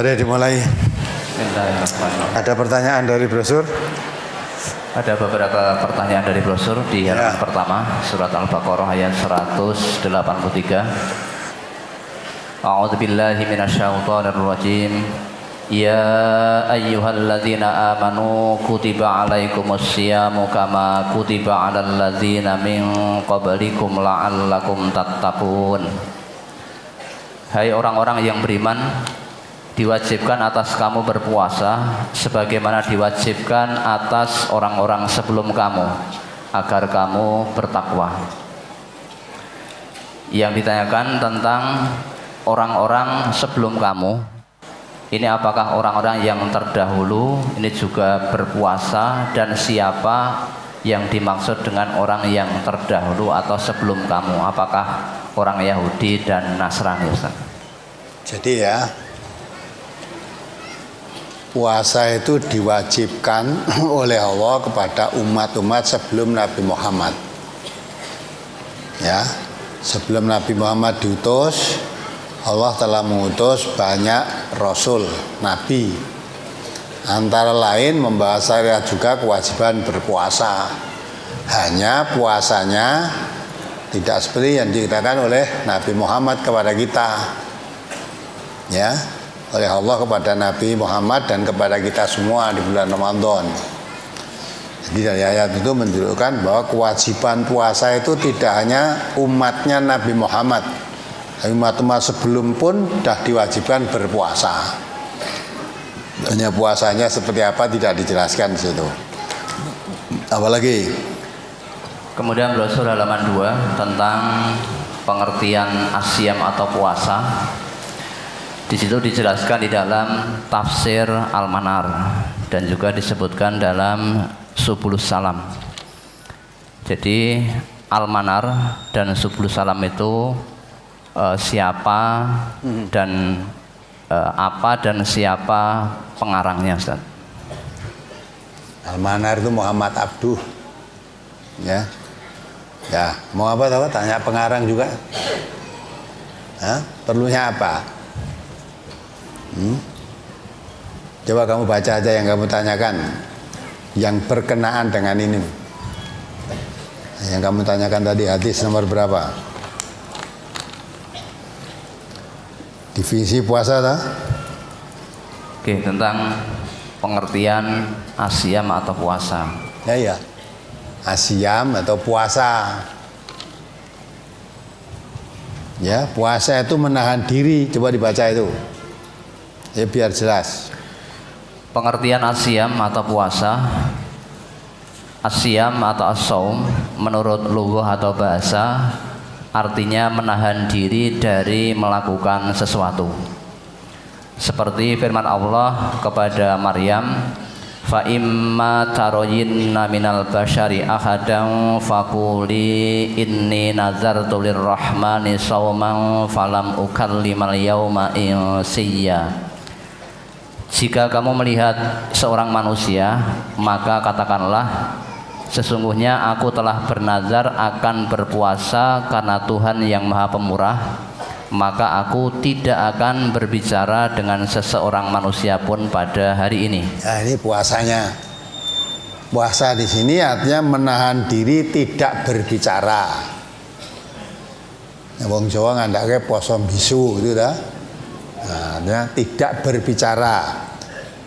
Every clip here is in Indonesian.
Mari dimulai. Ada pertanyaan dari brosur? Ada beberapa pertanyaan dari brosur di halaman pertama, surat Al-Baqarah ayat 183. A'udzubillahi minasyaitonirrajim. Ya ayyuhalladzina amanu kutiba alaikumusyamu kama kutiba alal ladzina min qablikum la'allakum tattaqun. Hai orang-orang yang beriman, diwajibkan atas kamu berpuasa sebagaimana diwajibkan atas orang-orang sebelum kamu agar kamu bertakwa. Yang ditanyakan tentang orang-orang sebelum kamu, ini apakah orang-orang yang terdahulu ini juga berpuasa, dan siapa yang dimaksud dengan orang yang terdahulu atau sebelum kamu? Apakah orang Yahudi dan Nasrani, Ustaz? Jadi ya, puasa itu diwajibkan oleh Allah kepada umat-umat sebelum Nabi Muhammad. Ya, sebelum Nabi Muhammad diutus, Allah telah mengutus banyak rasul, nabi. Antara lain membawa syariat juga kewajiban berpuasa. Hanya puasanya tidak seperti yang dikatakan oleh Nabi Muhammad kepada kita. Ya, oleh Allah kepada Nabi Muhammad dan kepada kita semua di bulan Ramadan. Jadi dari ayat itu menunjukkan bahwa kewajiban puasa itu tidak hanya umatnya Nabi Muhammad, umat-umat sebelum pun sudah diwajibkan berpuasa. Hanya puasanya seperti apa tidak dijelaskan di situ. Apalagi? Kemudian brosur halaman 2 tentang pengertian asyam atau puasa. Di situ dijelaskan di dalam tafsir Al-Manar dan juga disebutkan dalam Subulus Salam. Jadi Al-Manar dan Subulus Salam itu siapa dan apa dan siapa pengarangnya, Ustaz? Al-Manar itu Muhammad Abduh. Ya. Ya, mau apa tahu? Tanya pengarang juga. Hah? Perlunya apa? Coba kamu baca aja yang kamu tanyakan, yang berkenaan dengan ini. Yang kamu tanyakan tadi, hadis nomor berapa? Divisi puasa tak? Oke, tentang pengertian asyam atau puasa. Ya. Asyam atau puasa. Ya, puasa itu menahan diri. Coba dibaca itu. Ya, biar jelas. Pengertian asyam atau puasa. Asyam atau as-shaum menurut lughah atau bahasa artinya menahan diri dari melakukan sesuatu. Seperti firman Allah kepada Maryam, fa imma taroyinna minal basyari ahadan faquli inni nazartu lirrahmani shauman falam ukallimal yauma insiya. Jika kamu melihat seorang manusia, maka katakanlah, sesungguhnya aku telah bernazar akan berpuasa karena Tuhan yang Maha Pemurah, maka aku tidak akan berbicara dengan seseorang manusia pun pada hari ini. Nah, ini puasanya. Puasa di sini artinya menahan diri tidak berbicara. Wong Jawa ngandake poso bisu gitu dah. Nah, artinya tidak berbicara.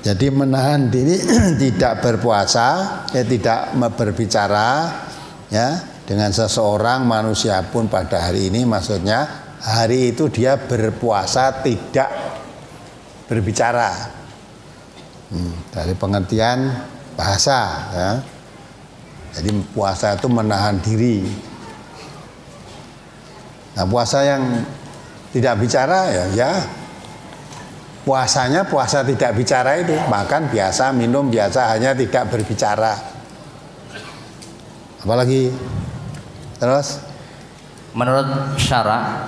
Jadi menahan diri tidak berpuasa, tidak berbicara, ya, dengan seseorang manusia pun pada hari ini, maksudnya hari itu dia berpuasa tidak berbicara. Dari pengertian bahasa, ya. Jadi puasa itu menahan diri. Nah, puasa yang tidak bicara ya puasanya puasa tidak bicara itu, makan biasa, minum biasa, hanya tidak berbicara. Apalagi? Terus? Menurut syara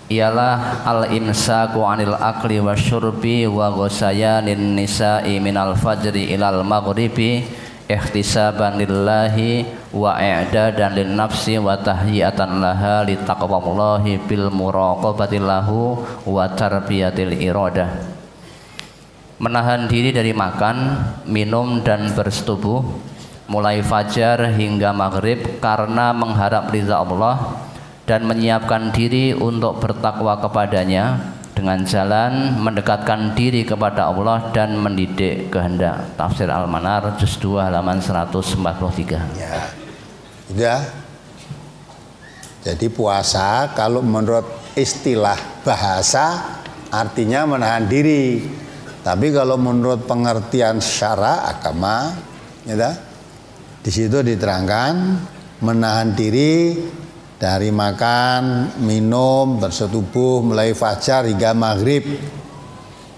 ialah al-imsaku anil akli wa syurbi wa ghasayanin nisa'i minal fajri ilal maghribi ihtisaban lillahi wa i'dadan lin nafsi wa tahyiyatan laha li taqwallahi bil muraqabati lahu wa tarbiyatil iradah. menahan diri dari makan, minum dan bersetubuh mulai fajar hingga maghrib karena mengharap ridha Allah dan menyiapkan diri untuk bertakwa kepadanya dengan jalan mendekatkan diri kepada Allah dan mendidik kehendak. Tafsir Al-Manar juz 2 halaman 143. Ya. Sudah. Jadi puasa kalau menurut istilah bahasa artinya menahan diri. Tapi kalau menurut pengertian syara agama, ya, di situ diterangkan menahan diri dari makan, minum, bersetubuh mulai fajar hingga maghrib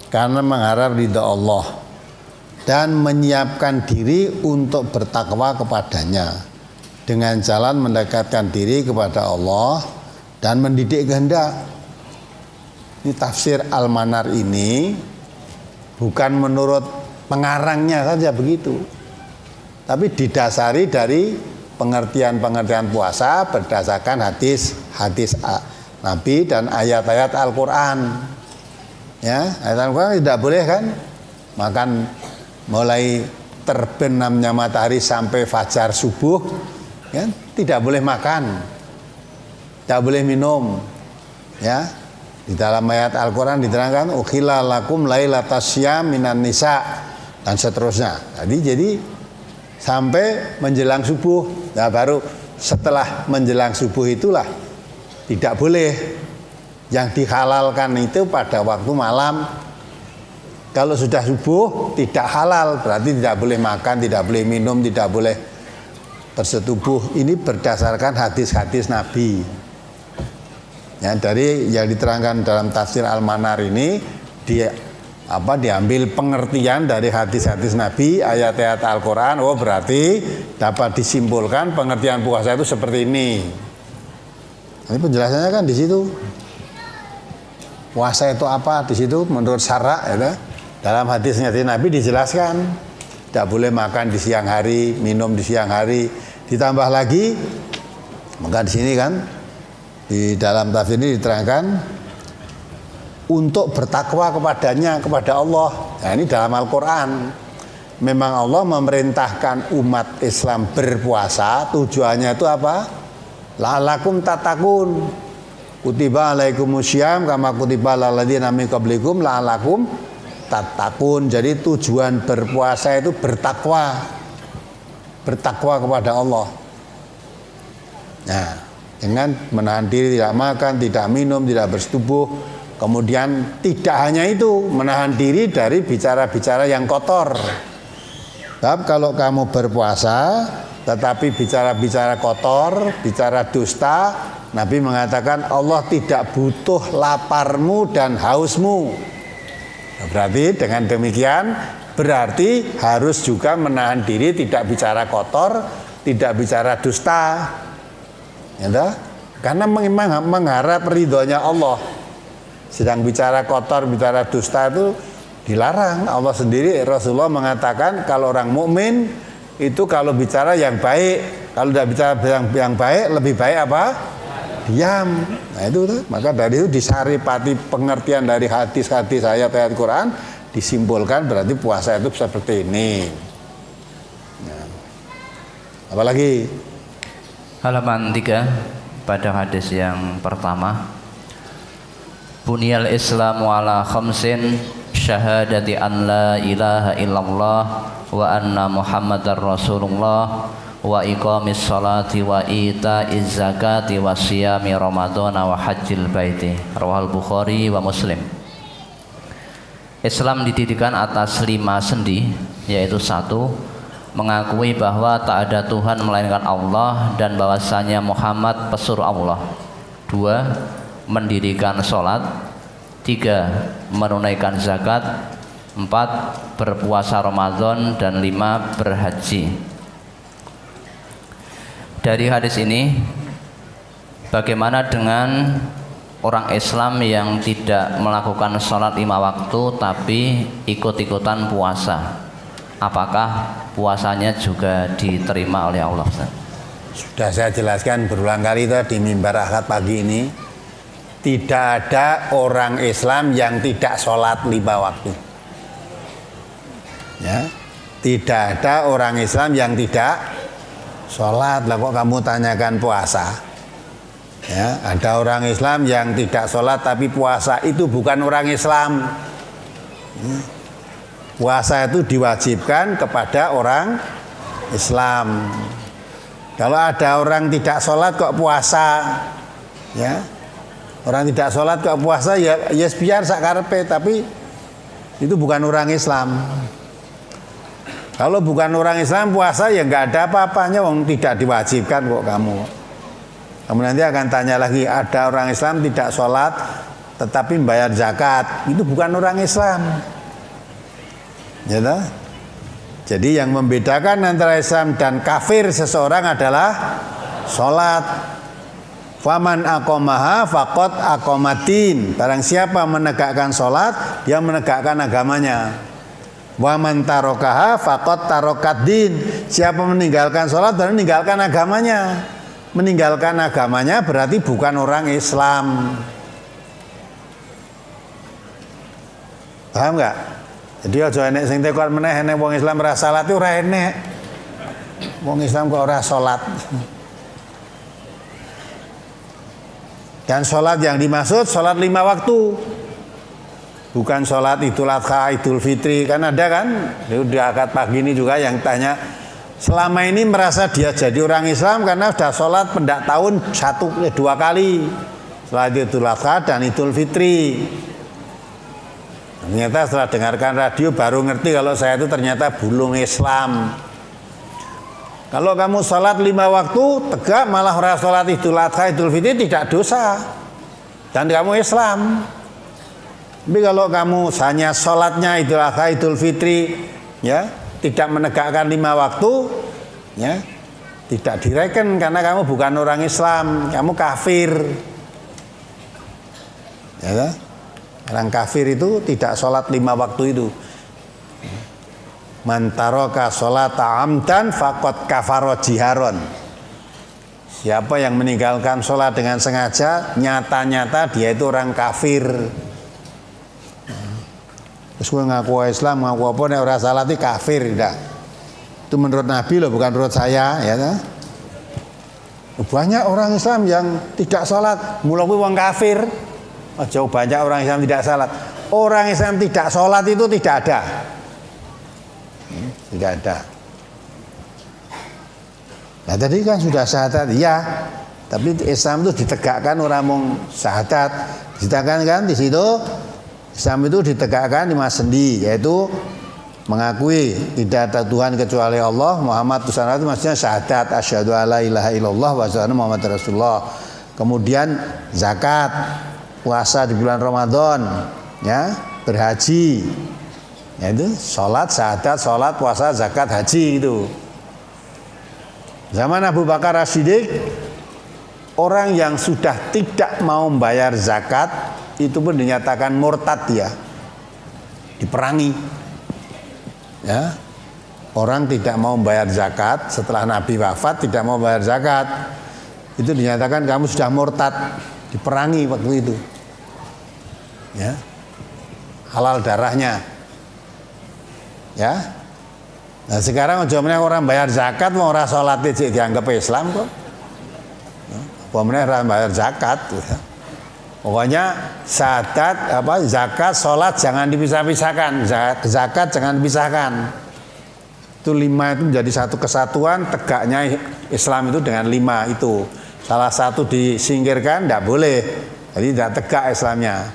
karena mengharap ridha Allah dan menyiapkan diri untuk bertakwa kepadanya dengan jalan mendekatkan diri kepada Allah dan mendidik kehendak. Ini tafsir Al-Manar ini bukan menurut pengarangnya saja begitu, tapi didasari dari pengertian-pengertian puasa berdasarkan hadis Nabi dan ayat-ayat Al-Quran. Ya, ayat Al-Quran tidak boleh kan makan mulai terbenamnya matahari sampai fajar subuh, ya, tidak boleh makan, tidak boleh minum. Ya, di dalam ayat Al-Quran diterangkan ukhila lakum lailatas syiyam minan nisa dan seterusnya. Jadi sampai menjelang subuh. Nah, baru setelah menjelang subuh itulah tidak boleh. Yang dihalalkan itu pada waktu malam. Kalau sudah subuh tidak halal, berarti tidak boleh makan, tidak boleh minum, tidak boleh bersetubuh. Ini berdasarkan hadis-hadis Nabi. Ya, dari yang diterangkan dalam tafsir Al-Manar ini diambil pengertian dari hadis-hadis Nabi, ayat-ayat Al-Quran. Oh, berarti dapat disimpulkan pengertian puasa itu seperti ini. Ini penjelasannya kan di situ. Puasa itu apa di situ menurut syara, ya. Dalam hadisnya Nabi dijelaskan tidak boleh makan di siang hari, minum di siang hari. Ditambah lagi, maka di sini kan di dalam tafsir ini diterangkan untuk bertakwa kepadanya, kepada Allah. Nah, ini dalam Al-Quran. Memang Allah memerintahkan umat Islam berpuasa. Tujuannya itu apa? La'alakum tatakun. Kutiba alaikumusyyam kama kutiba alal ladzina min qablikum la'alakum tatakun. Jadi tujuan berpuasa itu bertakwa. Bertakwa kepada Allah. Nah, dengan menahan diri, tidak makan, tidak minum, tidak bersetubuh. Kemudian tidak hanya itu, menahan diri dari bicara-bicara yang kotor. Sebab kalau kamu berpuasa tetapi bicara-bicara kotor, bicara dusta, Nabi mengatakan Allah tidak butuh laparmu dan hausmu. Berarti dengan demikian berarti harus juga menahan diri tidak bicara kotor, tidak bicara dusta. Ya, karena memang mengharap ridhonya Allah. Sedang bicara kotor, bicara dusta itu dilarang. Allah sendiri, Rasulullah mengatakan kalau orang mukmin itu kalau bicara yang baik, kalau tidak bicara yang baik, lebih baik apa? Diam. Nah itu tuh. Maka dari itu disaripati pengertian dari hadis-hadis ayat-ayat Quran, disimpulkan berarti puasa itu seperti ini. Nah, apalagi halaman 3 pada hadis yang pertama. Bunyal Islamu ala khamsin syahadati an la ilaha illallah wa anna Muhammadar Rasulullah wa iqamis salati wa itaiz zakati wa siyami ramadhana wa hajjil baiti. Rawahul Bukhari wa Muslim. Islam didirikan atas 5 sendi, yaitu 1. Mengakui bahwa tak ada Tuhan melainkan Allah dan bahwasanya Muhammad pesuruh Allah. 2. Mendirikan sholat. 3. Menunaikan zakat. 4. Berpuasa Ramadan. Dan 5. Berhaji. Dari hadis ini, bagaimana dengan orang Islam yang tidak melakukan sholat 5 waktu tapi ikut-ikutan puasa? Apakah puasanya juga diterima oleh Allah? Sudah saya jelaskan berulang kali tadi di mimbar Ahad pagi ini. Tidak ada orang Islam yang tidak sholat 5 waktu. Ya, tidak ada orang Islam yang tidak sholat. Lah kok kamu tanyakan puasa? Ya, ada orang Islam yang tidak sholat tapi puasa, itu bukan orang Islam. Puasa itu diwajibkan kepada orang Islam. Kalau ada orang tidak sholat kok puasa, ya, orang tidak sholat kok puasa, ya biar sakarepe, tapi itu bukan orang Islam. Kalau bukan orang Islam puasa, ya nggak ada apa-apanya, wong tidak diwajibkan kok kamu. Kamu nanti akan tanya lagi, ada orang Islam tidak sholat tetapi membayar zakat, itu bukan orang Islam. Ya, jadi yang membedakan antara Islam dan kafir seseorang adalah sholat. Faman aqomaha faqad aqomatin. Barang siapa menegakkan sholat, dia menegakkan agamanya. Waman tarokaha faqad tarokat din. Siapa meninggalkan sholat, dan meninggalkan agamanya. Meninggalkan agamanya berarti bukan orang Islam. Paham nggak? Jadi aja enek sing tekon meneh enek wong Islam ora salat ora enek. Wong Islam kok ora salat. Dan sholat yang dimaksud sholat 5 waktu, bukan sholat Idul Adha, Idul Fitri. Kan ada kan di akad pagi ini juga yang tanya, selama ini merasa dia jadi orang Islam karena sudah sholat pendak tahun 2 kali, sholat Idul Adha dan Idul Fitri. Ternyata setelah dengarkan radio baru ngerti kalau saya itu ternyata bulung Islam. Kalau kamu sholat 5 waktu tegak, malah orang sholat Idul Adha, Idul Fitri tidak dosa, dan kamu Islam. Tapi kalau kamu hanya sholatnya Idul Adha, Idul Fitri, ya, tidak menegakkan 5 waktu, ya, tidak direken karena kamu bukan orang Islam, kamu kafir. Ya, orang kafir itu tidak sholat 5 waktu itu. Man taraka sholata amdan faqad kafara jiharon. Siapa yang meninggalkan sholat dengan sengaja, nyata-nyata dia itu orang kafir. Terus gue ngaku Islam, ngaku apa nih orang salat itu kafir, tidak. Itu menurut Nabi loh, bukan menurut saya, ya. Banyak orang Islam yang tidak sholat, mulai wong kafir. Jauh banyak orang Islam tidak sholat. Orang Islam tidak sholat itu tidak ada. Tidak ada. Nah tadi kan sudah syahadat, ya. Tapi Islam itu ditegakkan orang mung syahadat. Ditegakkan kan di situ Islam itu ditegakkan di sendi, yaitu mengakui tidak ada Tuhan kecuali Allah, Muhammad Rasulullah, itu maksudnya syahadat, asyhadu alla ilaha illallah wa asyhadu Muhammad Rasulullah. Kemudian zakat, puasa di bulan Ramadan, ya, berhaji. Yaitu sholat, syahadat, sholat, puasa, zakat, haji itu. Zaman Abu Bakar As-Siddiq, orang yang sudah tidak mau membayar zakat itu pun dinyatakan murtad dia, diperangi. Ya, orang tidak mau membayar zakat setelah Nabi wafat, tidak mau membayar zakat, itu dinyatakan kamu sudah murtad, diperangi waktu itu. Ya, halal darahnya. Ya, nah sekarang ujungnya orang bayar zakat, mau orang sholat itu dianggap Islam kok. Pokoknya orang bayar zakat. Pokoknya syahadat, zakat, sholat jangan dipisah-pisahkan. Zakat jangan dipisahkan. Itu 5 itu menjadi satu kesatuan. Tegaknya Islam itu dengan 5 itu. Salah satu disingkirkan, tidak boleh. Jadi tidak tegak Islamnya.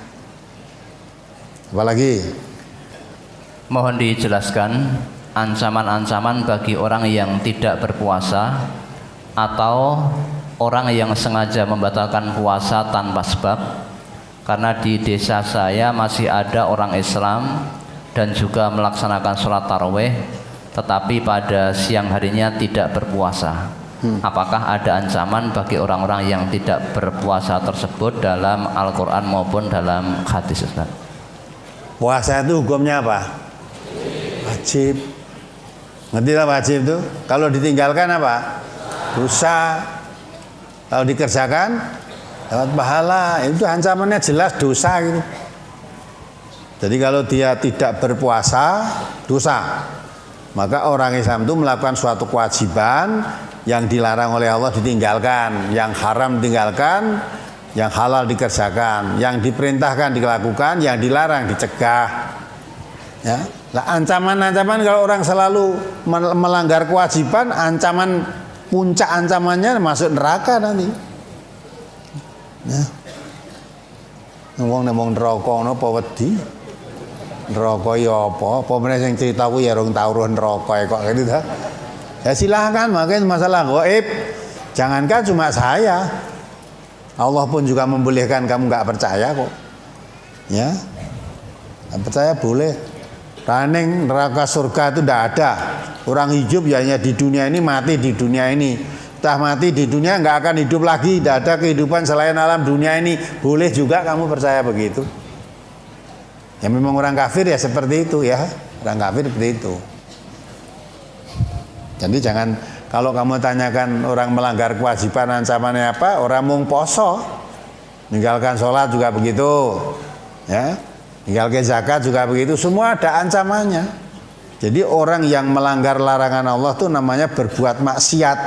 Apalagi? Mohon dijelaskan ancaman-ancaman bagi orang yang tidak berpuasa atau orang yang sengaja membatalkan puasa tanpa sebab. Karena di desa saya masih ada orang Islam dan juga melaksanakan sholat tarawih, tetapi pada siang harinya tidak berpuasa. Apakah ada ancaman bagi orang-orang yang tidak berpuasa tersebut dalam Al-Quran maupun dalam hadis, Ustaz? Puasa itu hukumnya apa? Wajib. Ngerti lah wajib itu? Kalau ditinggalkan apa? Dosa. Kalau dikerjakan dapat pahala. Itu ancamannya jelas dosa gitu. Jadi kalau dia tidak berpuasa, dosa. Maka orang Islam itu melakukan suatu kewajiban yang dilarang oleh Allah ditinggalkan, yang haram ditinggalkan, yang halal dikerjakan, yang diperintahkan dilakukan, yang dilarang dicegah. Ya, nah, ancaman-ancaman kalau orang selalu melanggar kewajiban, ancaman puncak ancamannya masuk neraka nanti. Ya. Wong neraka napa wedi? Neraka ya apa? Apa meneh sing cerita kuwi ya rong tau roh neraka kok gitu ta. Ya silahkan, makanya masalah gaib. Jangankan cuma saya. Allah pun juga membolehkan kamu nggak percaya kok. Ya. Nggak percaya boleh. Raning neraka surga itu tidak ada. Orang hidup ya hanya di dunia ini, mati di dunia ini. Entah mati di dunia nggak akan hidup lagi. Tidak ada kehidupan selain alam dunia ini. Boleh juga kamu percaya begitu. Ya memang orang kafir ya seperti itu ya. Orang kafir seperti itu. Jadi jangan, kalau kamu tanyakan orang melanggar kewajiban ancamannya apa, orang mau poso, meninggalkan sholat juga begitu, ya. Tinggalkan zakat juga begitu, semua ada ancamannya. Jadi orang yang melanggar larangan Allah itu namanya berbuat maksiat.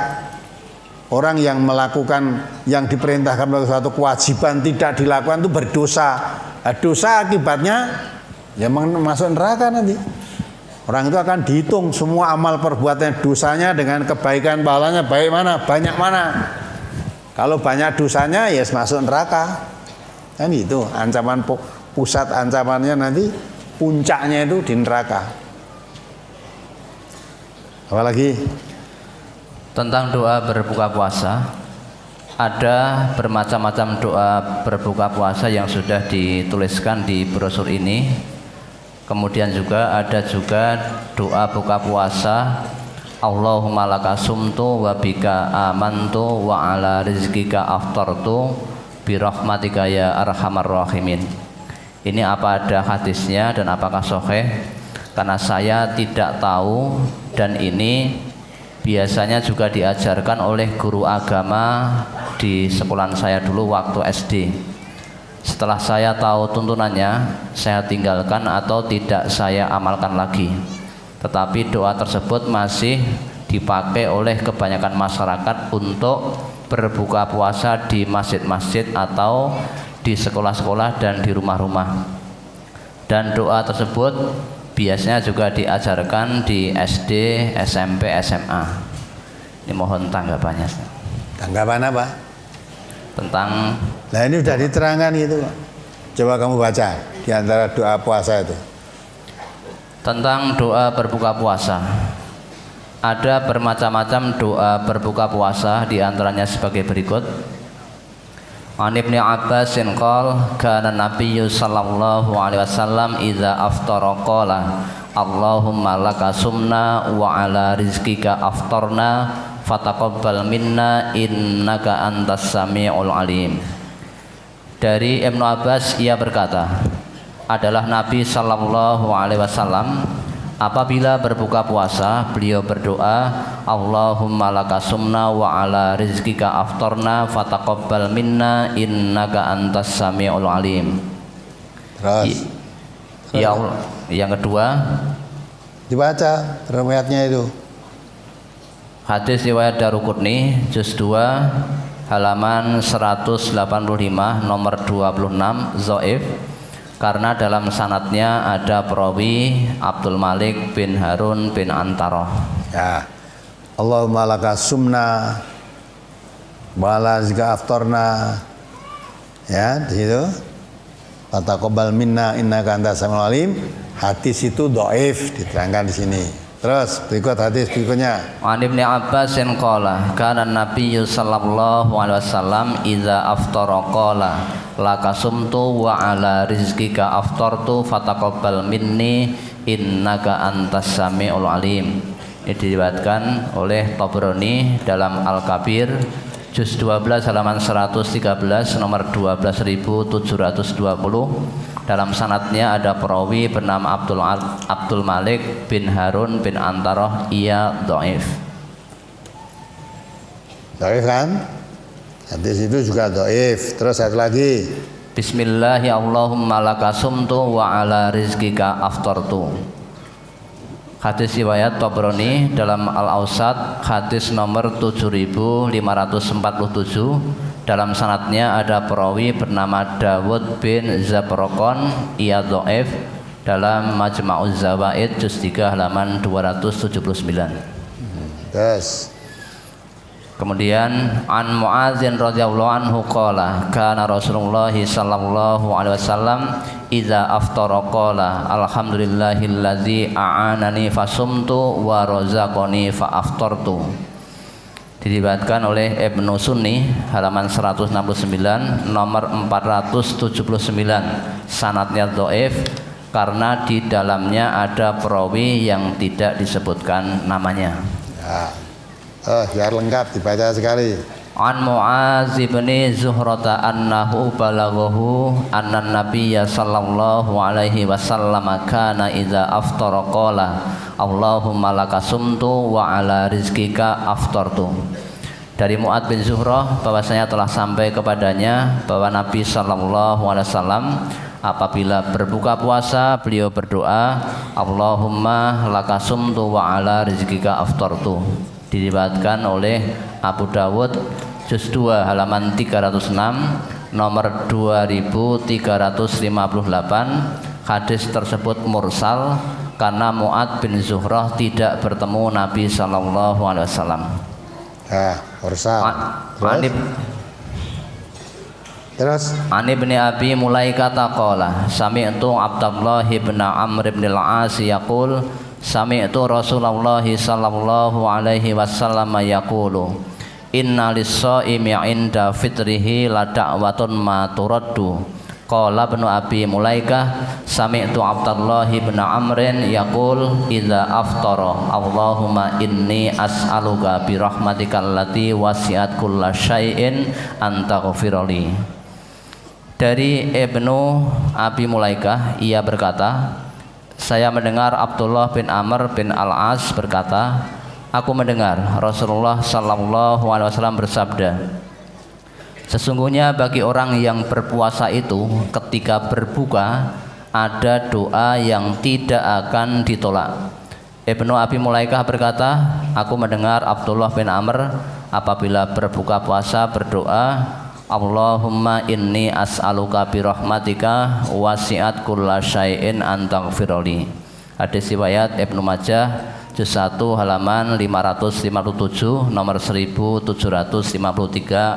Orang yang melakukan yang diperintahkan oleh suatu kewajiban tidak dilakukan itu berdosa. Nah, dosa akibatnya ya masuk neraka nanti. Orang itu akan dihitung semua amal perbuatan dosanya dengan kebaikan pahalanya baik mana, banyak mana. Kalau banyak dosanya ya masuk neraka. Kan itu ancaman pusat ancamannya nanti puncaknya itu di neraka. Apalagi tentang doa berbuka puasa, ada bermacam-macam doa berbuka puasa yang sudah dituliskan di brosur ini. Kemudian juga ada doa buka puasa, Allahumma laka sumtu wa bika amantu wa ala rizkika aftartu bi rahmatika ya arhamar rahimin. Ini apa ada hadisnya dan apakah sahih? Karena saya tidak tahu, dan ini biasanya juga diajarkan oleh guru agama di sekolahan saya dulu waktu SD. Setelah saya tahu tuntunannya, saya tinggalkan atau tidak saya amalkan lagi. Tetapi doa tersebut masih dipakai oleh kebanyakan masyarakat untuk berbuka puasa di masjid-masjid atau di sekolah-sekolah dan di rumah-rumah. Dan doa tersebut biasanya juga diajarkan di SD, SMP, SMA. Ini mohon tanggapannya. tanggapan apa? Tentang, nah ini sudah diterangkan gitu. Coba kamu baca di antara doa puasa itu. tentang doa berbuka puasa. Ada bermacam-macam doa berbuka puasa, di antaranya sebagai berikut. An Ibnu Abbasin qala kana Nabiyyu sallallahu alaihi wasallam idza aftara qala Allahumma laka sumna wa ala rizqika aftarna fataqabbal minna innaka antas samiul alim. Dari Ibnu Abbas, ia berkata, adalah Nabi sallallahu alaihi wasallam apabila berbuka puasa beliau berdoa, Allahumma laka sumna wa ala rizqika aftarna fataqabbal minna innaka antas samiul alim. Terus Ya Allah. Yang kedua, dibaca riwayatnya itu. hadis riwayat Daruqutni juz 2 halaman 185 nomor 26 dhaif, karena dalam sanadnya ada perawi Abdul Malik bin Harun bin Antaroh. Ya. Allahumma laka sumna wa ala rizqika aftarna. Ya, di situ. Fataqabbal minna innaka antas samiul alim. Hadis itu dhaif, diterangkan di sini. Terus berikut hadis berikutnya. An Ibnu Abbas qala kana Nabiyyu sallallahu alaihi wasallam idza aftara qala laka sumtu wa ala rizqika aftartu fataqabbal minni innaka antas samiul alim. Ini diriwayatkan oleh Tabrani dalam Al-Kabir juz 12 halaman 113 nomor 12720. Dalam sanadnya ada perawi bernama Abdul Malik bin Harun bin Antaroh, ia dhaif. Dhaif kan? Hadis itu juga dhaif. Terus satu lagi. Bismillahi Allahumma laka sumtu wa ala rizkika aftartu. Hadis riwayat Tabrani dalam Al-Awsat, hadis nomor 7547. Dalam sanadnya ada perawi bernama Dawud bin Zabrokon, ia dhaif. Dalam Majma'uz Zawaid juz 3 halaman 279. Yes. Kemudian an Mu'adzin radhiyallahu anhu qala kana Rasulullah sallallahu alaihi wasallam idza aftara qala alhamdulillahilladzi a'anani fasumtu wa razaqani fa aftartu. Diriwayatkan oleh Ibnu Sunni halaman 169 nomor 479. Sanadnya dhaif karena di dalamnya ada perawi yang tidak disebutkan namanya. Ya. Biar lengkap dibaca sekali. An Mu'adz bin Zuhrata annahu balaghahu anna nabiyya sallallahu alaihi wasallam kana idza aftara qala Allahumma laka sumtu wa ala rizkika aftartu. Dari Mu'adz bin Zuhrah bahwasanya telah sampai kepadanya bahwa Nabi sallallahu alaihi wasallam apabila berbuka puasa beliau berdoa Allahumma laka sumtu wa ala rizkika aftartu. Diriwayatkan oleh Abu Dawud juz 2 halaman 306 nomor 2358. Hadis tersebut mursal karena Mu'adz bin Zuhrah tidak bertemu Nabi sallallahu alaihi wasallam. Mursal. Terus Ani bin Abi Mulaikah qala sami'tu Abdullah bin Amr bin al-As yaqul sami'tu Rasulullah sallallahu alaihi wasallam yaqulu inna lis-shaimi 'inda fitrihi la da'watun ma turaddu. Qala bin Abi Mulaikah sami'tu Abdullah bin Amr yaqul idza aftara Allahumma inni as'aluka bi rahmatikal lati wasi'at kulla syai'in an taghfirli. Dari Ibnu Abi Mulaikah ia berkata, saya mendengar Abdullah bin Amr bin Al-As berkata, aku mendengar Rasulullah sallallahu alaihi wasallam bersabda, sesungguhnya bagi orang yang berpuasa itu ketika berbuka ada doa yang tidak akan ditolak. Ibnu Abi Mulaikah berkata, aku mendengar Abdullah bin Amr apabila berbuka puasa berdoa, Allahumma inni as'aluka bi rahmatika wasi'at kulla syai'in an taghfirli. Hadis riwayat Ibnu Majah juz 1 halaman 557 nomor 1753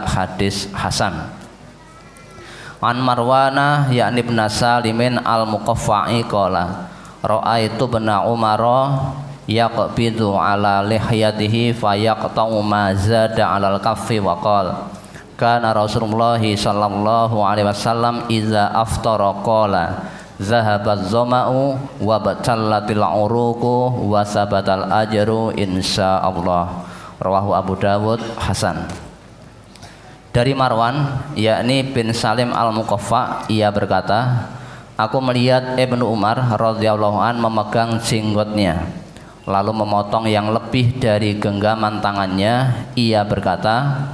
hadis hasan. An Marwana yakni bin Salimin al-Muqaffa'i qala ra'aitu bin Umar yaqbidu ala lihyatihi fayaqta'u ma zada 'alal kaffi wa qala kana Rasulullah sallallahu alaihi wasallam iza aftara qala zahabat zama'u wa batallatil uruqu wa sabatal ajru insyaallah. Rawahu Abu Dawud hasan. Dari Marwan yakni bin Salim al-Muqaffa ia berkata, aku melihat Ibnu Umar radhiyallahu an memegang jenggotnya lalu memotong yang lebih dari genggaman tangannya. Ia berkata,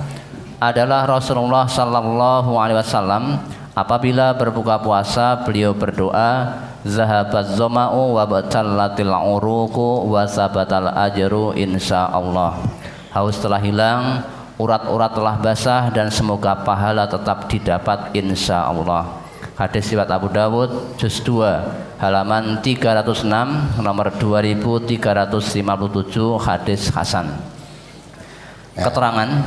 adalah Rasulullah sallallahu alaihi wasallam apabila berbuka puasa beliau berdoa zahabat zama'u wa batallatil uruqu wa sabatal ajru insyaallah. Haus telah hilang, urat-urat telah basah dan semoga pahala tetap didapat insyaallah. Hadis riwayat Abu Dawud juz 2 halaman 306 nomor 2357 hadis hasan. Keterangan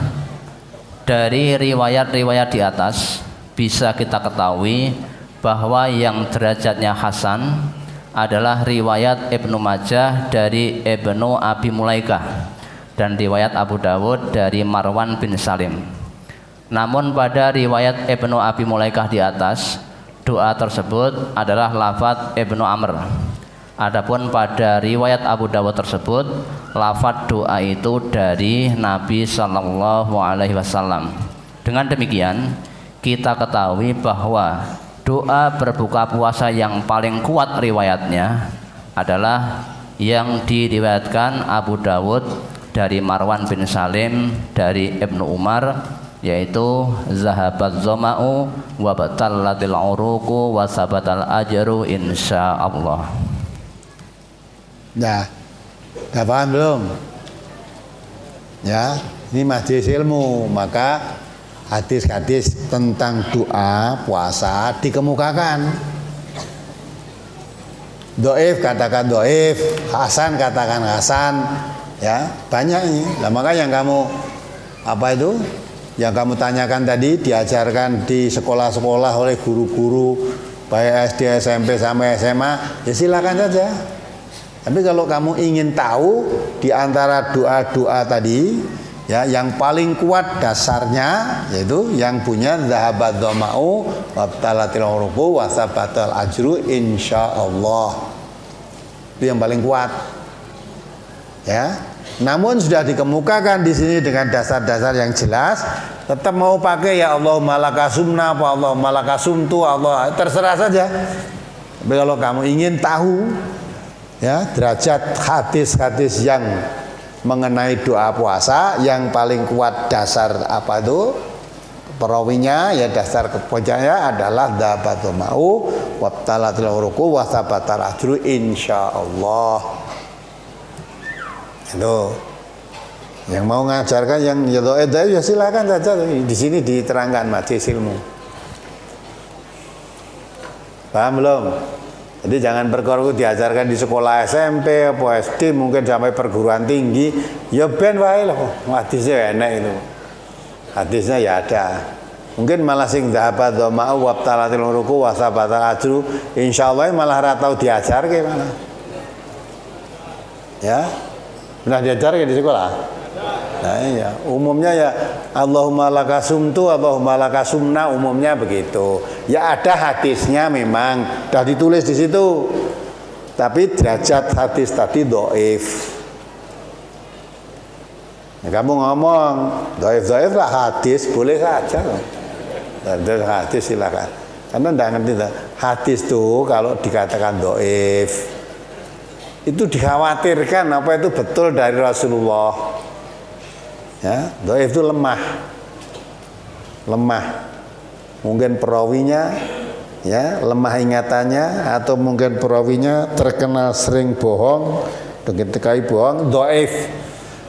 dari riwayat-riwayat di atas bisa kita ketahui bahwa yang derajatnya hasan adalah riwayat Ibnu Majah dari Ibnu Abi Mulaikah dan riwayat Abu Dawud dari Marwan bin Salim. Namun pada riwayat Ibnu Abi Mulaikah di atas doa tersebut adalah lafaz Ibnu Amr. Adapun pada riwayat Abu Dawud tersebut lafaz doa itu dari Nabi sallallahu alaihi wasallam. Dengan demikian kita ketahui bahwa doa berbuka puasa yang paling kuat riwayatnya adalah yang diriwayatkan Abu Dawud dari Marwan bin Salim dari Ibnu Umar yaitu zahabat zama'u wa batallatil uruqu wa sabatal ajru insyaallah. Nah, udah paham belum? Ya, ini majelis ilmu, maka hadis-hadis tentang doa puasa dikemukakan. Doif katakan doif, hasan katakan hasan, ya banyak ini. Nah, maka yang kamu apa itu? Yang kamu tanyakan tadi diajarkan di sekolah-sekolah oleh guru-guru baik SD, SMP sampai SMA, ya silakan saja. Tapi kalau kamu ingin tahu di antara doa-doa tadi, ya yang paling kuat dasarnya yaitu yang punya zahabat dhama'u wabtalatil uruqu wa sabatal ajru insyaallah. Itu yang paling kuat. Ya. Namun sudah dikemukakan di sini dengan dasar-dasar yang jelas, tetap mau pakai ya Allahumma lakasumna apa Allahumma lakasumtu Allah terserah saja. Tapi kalau kamu ingin tahu ya derajat hadis-hadis yang mengenai doa puasa yang paling kuat dasar apa itu perawinya ya dasar kepojaknya adalah dzabatu mau wabtalatil uruqu wa sabatal ajru insyaallah. Itu yang mau ngajarkan yang ya silakan saja, di sini diterangkan majelis ilmu. Paham belum? Jadi jangan perkara diajarkan di sekolah SMP apa SD mungkin sampai perguruan tinggi, ya ben wae lho. Hadisnya enak itu. Hadisnya ya ada. Mungkin malah sing dhahabat dhama'u wabtalatil uruqu wa sabatal ajru insyaallah malah ra tau diajarke malah. Ya. Pernah diajarke di sekolah? Nah, iya. Umumnya ya Allahumma lakasumtu Allahumma lakasumna umumnya begitu. Ya ada hadisnya memang sudah ditulis di situ. Tapi derajat hadis tadi dhaif. Nah, kamu ngomong dhaif lah hadis boleh saja. Hadis silakan. Karena enggak ngerti hadis tuh kalau dikatakan dhaif itu dikhawatirkan apa itu betul dari Rasulullah. Ya, dhaif itu lemah. Mungkin perawinya ya lemah ingatannya atau mungkin perawinya terkenal sering bohong, ketika bohong dhaif.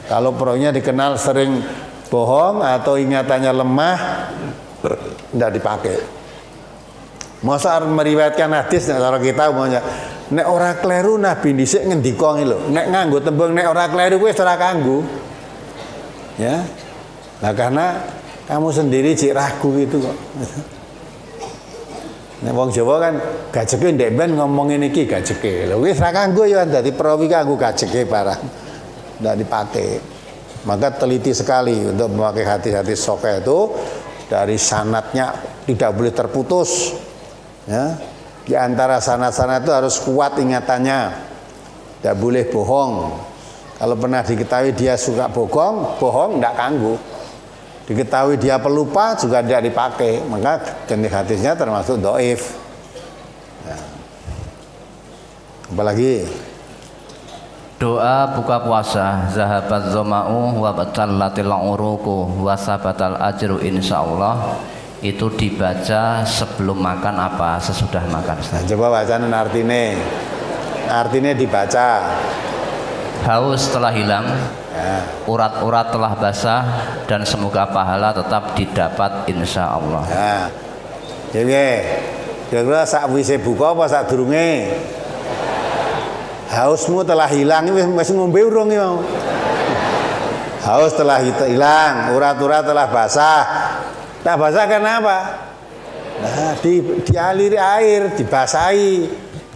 Kalau perawinya dikenal sering bohong atau ingatannya lemah, tidak dipakai. Masa meriwayatkan hadis nek cara kita umumnya nek ora kleru Nabi dhisik ngendika lho, nek nganggo tembung nek ora kleru kuwi ora kanggo. Ya. Nah karena kamu sendiri cik ragu gitu kok. Nek wong Jawa kan gajeke ndek ben ngomong ngene iki gajeke. Lho wis ra kanggo ya dadi perawi kanggo gajeke barang. Ndak dipakai. Maka teliti sekali untuk memakai hadis-hadis sahih itu dari sanadnya tidak boleh terputus. Ya. Di antara sanad-sanad itu harus kuat ingatannya. Tidak boleh bohong. Kalau pernah diketahui dia suka bohong tidak kanggu. Diketahui dia pelupa juga tidak dipakai. Maka jenis hadisnya termasuk dhaif. Ya. Apalagi doa buka puasa zahabat zama'u wa batallatil uruqu wa sabatal ajru insyaallah itu dibaca sebelum makan apa sesudah makan? Nah, coba bacaan artinya dibaca. Haus telah hilang, ya. Urat-urat telah basah dan semoga pahala tetap didapat insya Allah. Ya. Jadi kira-kira sakwise buka apa sadurunge? Hausmu telah hilang, wis ngombe urung iki mau. Haus telah hilang, urat-urat telah basah. Nah basah karena apa? Nah, dialiri air, dibasahi.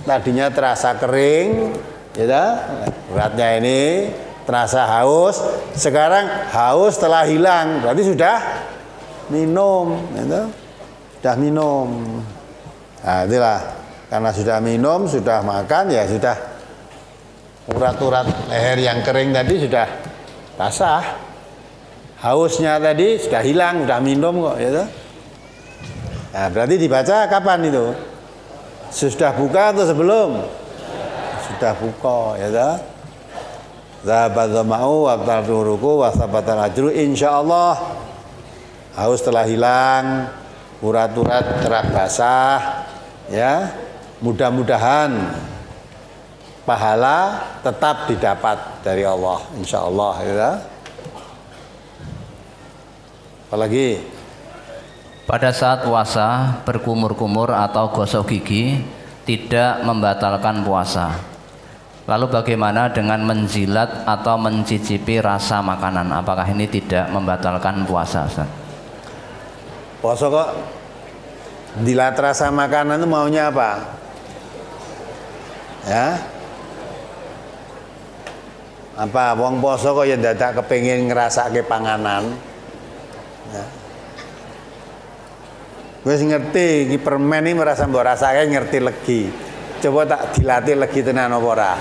Tadinya terasa kering, ya, uratnya ini terasa haus. Sekarang haus telah hilang, berarti sudah minum, ya, sudah minum. Nah, itulah karena sudah minum, sudah makan, ya sudah urat-urat leher yang kering tadi sudah basah. Hausnya tadi sudah hilang, sudah minum kok, ya. Nah, berarti dibaca kapan itu? Sudah buka atau sebelum? Sudah buka, ya. Zahabat dhama'u wa batallatil uruqu wa sabatal ajru insyaallah. haus telah hilang, urat-urat telah basah, ya. Mudah-mudahan pahala tetap didapat dari Allah, insya Allah, ya. Apalagi pada saat puasa berkumur-kumur atau gosok gigi tidak membatalkan puasa. Lalu bagaimana dengan menjilat atau mencicipi rasa makanan? Apakah ini tidak membatalkan puasa, Ustaz? Puasa kok dilat rasa makanan itu maunya apa? Ya? Apa wong poso kok ya dadak kepengin ngrasake panganan? Ya. Wis ngerti iki permen iki merasa mbok rasake ngerti legi. Coba tak dilatih legi tenan apa ora.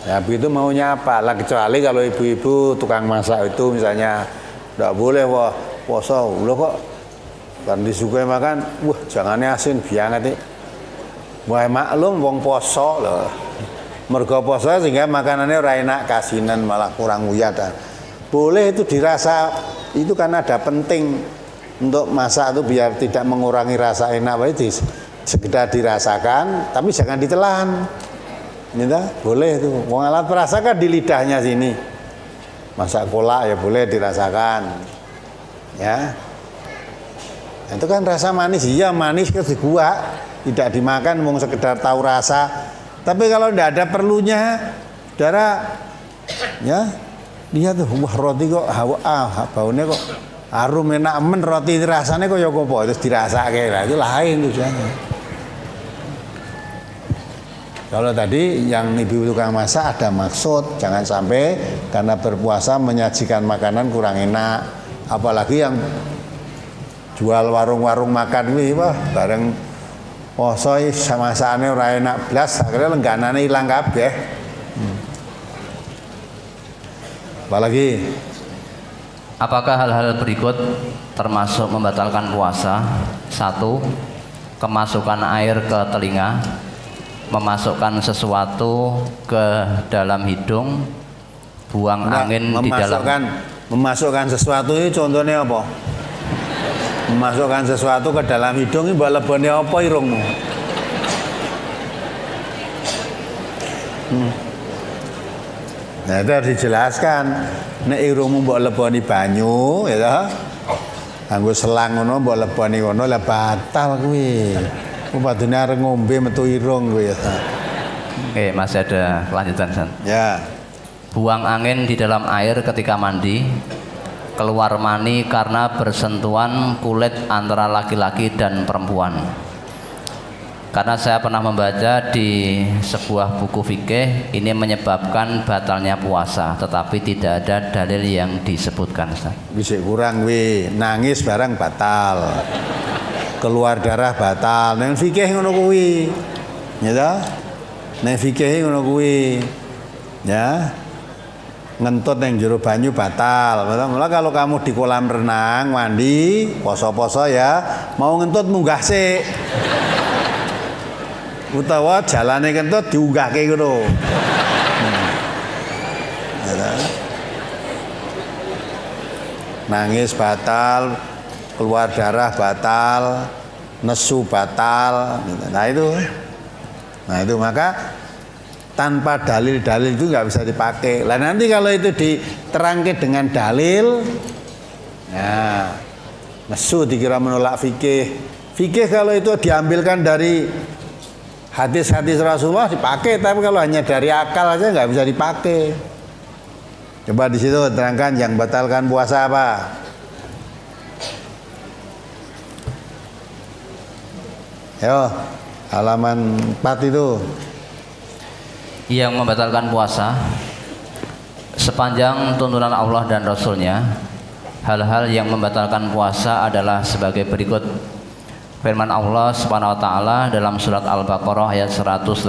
Ya begitu maunya apa? Lah kecuali kalau ibu-ibu tukang masak itu misalnya ndak boleh wah poso. Lho kok kan disukai makan, wah jangannya asin bianget iki. Wah maklum wong poso lho. Mergo poso sehingga makanannya ora enak, kasinan malah kurang uyat. Boleh itu dirasa, itu karena ada penting untuk masak itu biar tidak mengurangi rasa enak, itu sekedar dirasakan tapi jangan ditelan. Gitu, boleh itu. Wong alat perasa kan di lidahnya sini. Masak kolak ya boleh dirasakan. Ya. Itu kan rasa manis, iya manis kan dibuat, tidak dimakan mau sekedar tahu rasa. Tapi kalau tidak ada perlunya, saudara, ya lihat tuh, wah roti kok baunya kok harum enak men, roti rasanya kok ya apa, terus dirasake lah, itu lain tujuannya. Kalau tadi yang ibu tukang masak ada maksud, jangan sampai karena berpuasa menyajikan makanan kurang enak, apalagi yang jual warung-warung makan ini, wah bareng poso sama masakane ora enak blas, akhirnya lengganane ilang kabeh. Apalagi apakah hal-hal berikut termasuk membatalkan puasa? 1. Kemasukan air ke telinga, memasukkan sesuatu ke dalam hidung, buang angin di dalam. Memasukkan sesuatu ini contohnya apa? Memasukkan sesuatu ke dalam hidung ini mbok lebone apa irungmu? Nah itu harus dijelaskan. Nek irungmu mbok leboni banyu, ya toh? Nganggo selang ngono mbok leboni ngono lah batal kuwi. Padune arep ngombe metu irung kuwi ya. Oke, masih ada kelanjutan, San. Ya. Buang angin di dalam air ketika mandi, keluar mani karena bersentuhan kulit antara laki-laki dan perempuan. Karena saya pernah membaca di sebuah buku fikih, ini menyebabkan batalnya puasa, tetapi tidak ada dalil yang disebutkan. Bisa kurang wi, nangis barang batal, keluar darah batal. Nang fikih ngono kuwi, ya toh? Nang fikih ngono kuwi, ya. Ngentut yang jero banyu batal. Malah kalau kamu di kolam renang mandi poso-poso ya, mau ngentut munggah sik. Utawa jalane kentut diunggahke ngono. Nangis batal, keluar darah batal, nesu batal. Nah itu maka tanpa dalil-dalil itu nggak bisa dipakai. Lah nanti kalau itu diterangke dengan dalil, ya nesu dikira menolak fikih. Fikih kalau itu diambilkan dari hadis-hadis Rasulullah dipakai, tapi kalau hanya dari akal aja nggak bisa dipakai. Coba di situ terangkan yang batalkan puasa apa? Yo, halaman 4 itu. Yang membatalkan puasa sepanjang tuntunan Allah dan Rasulnya, hal-hal yang membatalkan puasa adalah sebagai berikut. Firman Allah Subhanahu wa taala dalam surat Al-Baqarah ayat 187,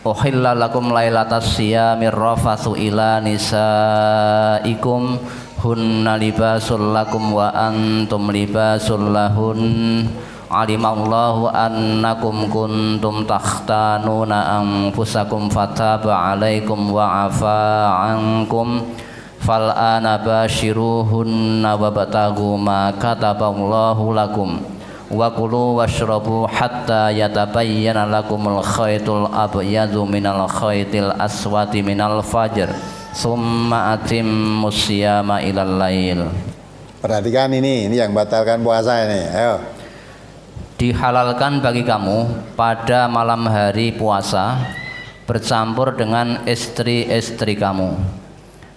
Uhilla lakum lailatas siyamir rafathu ila nisaikum hunna libasul lakum wa antum libasul lahun alimallahu annakum kuntum takhtanuna anfusakum fataba alaikum wa afa ankum fal ana bashiruhunna wabtaghu ma kataballahu lakum wa kulu washrabu hatta yatabayyana lakumul khaytul abyadu minal khaytil aswati minal fajr summa atimmus siyama ilal lail. Perhatikan ini yang batalkan puasa ini. Ayo. Dihalalkan bagi kamu pada malam hari puasa bercampur dengan istri-istri kamu.